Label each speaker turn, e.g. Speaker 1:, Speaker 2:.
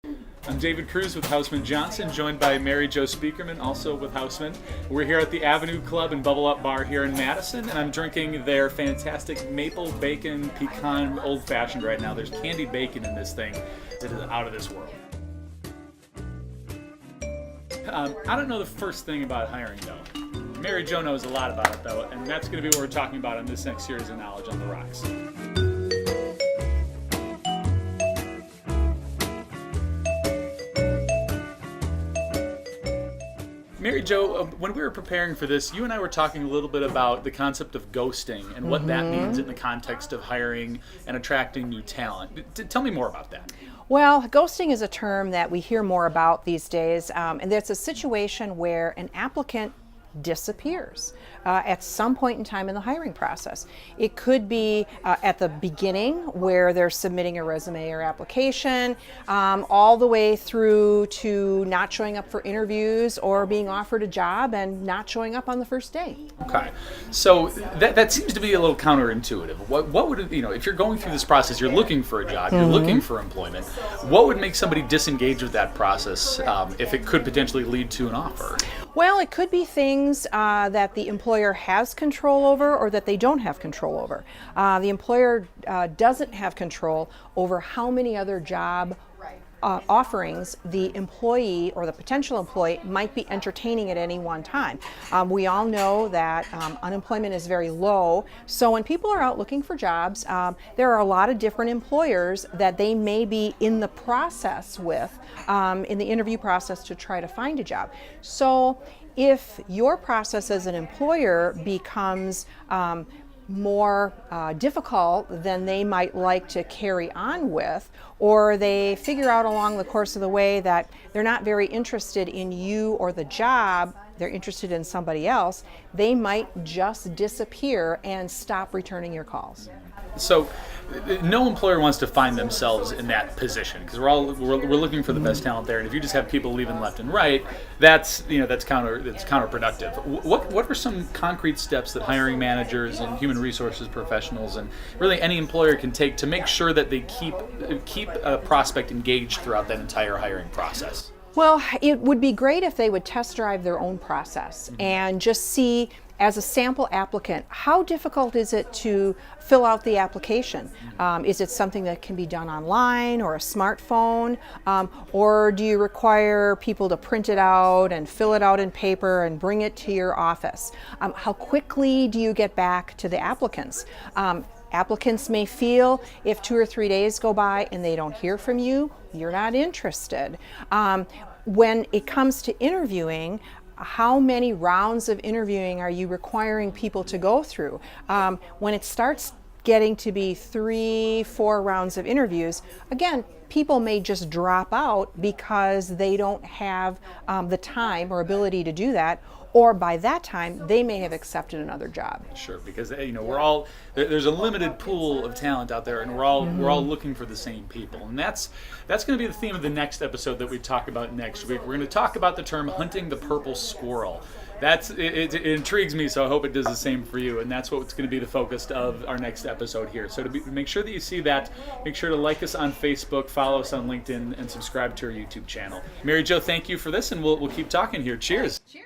Speaker 1: I'm David Cruz with Houseman Johnson, joined by Mary Jo Spiekerman, also with Houseman. We're here at the Avenue Club and Bubble Up Bar here in Madison, and I'm drinking their fantastic maple bacon pecan old fashioned right now. There's candied bacon in this thing that is out of this world. I don't know the first thing about hiring, though. Mary Jo knows a lot about it, though, and that's going to be what we're talking about in this next series of Knowledge on the Rocks. Mary Jo, when we were preparing for this, you and I were talking a little bit about the concept of ghosting and what that means in the context of hiring and attracting new talent. Tell me more about that.
Speaker 2: Well, ghosting is a term that we hear more about these days, and it's a situation where an applicant disappears at some point in time in the hiring process. It could be at the beginning where they're submitting a resume or application, all the way through to not showing up for interviews or being offered a job and not showing up on the first day.
Speaker 1: Okay, so that seems to be a little counterintuitive. What would, if you're going through this process, you're looking for a job, you're looking for employment, what would make somebody disengage with that process if it could potentially lead to an offer?
Speaker 2: Well, it could be things that the employer has control over or that they don't have control over. The employer doesn't have control over how many other job offerings the employee or the potential employee might be entertaining at any one time. We all know that unemployment is very low, so when people are out looking for jobs, there are a lot of different employers that they may be in the process with, in the interview process to try to find a job. So if your process as an employer becomes more difficult than they might like to carry on with, or they figure out along the course of the way that they're not very interested in you or the job, they're interested in somebody else, they might just disappear and stop returning your calls. So
Speaker 1: no employer wants to find themselves in that position because we're looking for the best talent there, and if you just have people leaving left and right, that's counterproductive. What are some concrete steps that hiring managers and human resources professionals and really any employer can take to make sure that they keep a prospect engaged throughout that entire hiring process?
Speaker 2: Well, it would be great if they would test drive their own process and just see, as a sample applicant, how difficult is it to fill out the application? Is it something that can be done online or a smartphone? Or do you require people to print it out and fill it out in paper and bring it to your office? How quickly do you get back to the applicants? Applicants may feel if 2 or 3 days go by and they don't hear from you, you're not interested. When it comes to interviewing, how many rounds of interviewing are you requiring people to go through? When it starts getting to be 3, 4 rounds of interviews, again, people may just drop out because they don't have the time or ability to do that, or by that time they may have accepted another job.
Speaker 1: Sure, because there's a limited pool of talent out there, and we're all looking for the same people, and that's going to be the theme of the next episode that we talk about next week. We're going to talk about the term hunting the purple squirrel. It intrigues me, so I hope it does the same for you, and that's what's going to be the focus of our next episode here. So to make sure that you see that, make sure to like us on Facebook, follow us on LinkedIn, and subscribe to our YouTube channel. Mary Jo, thank you for this, and we'll keep talking here. Cheers.
Speaker 2: Cheers.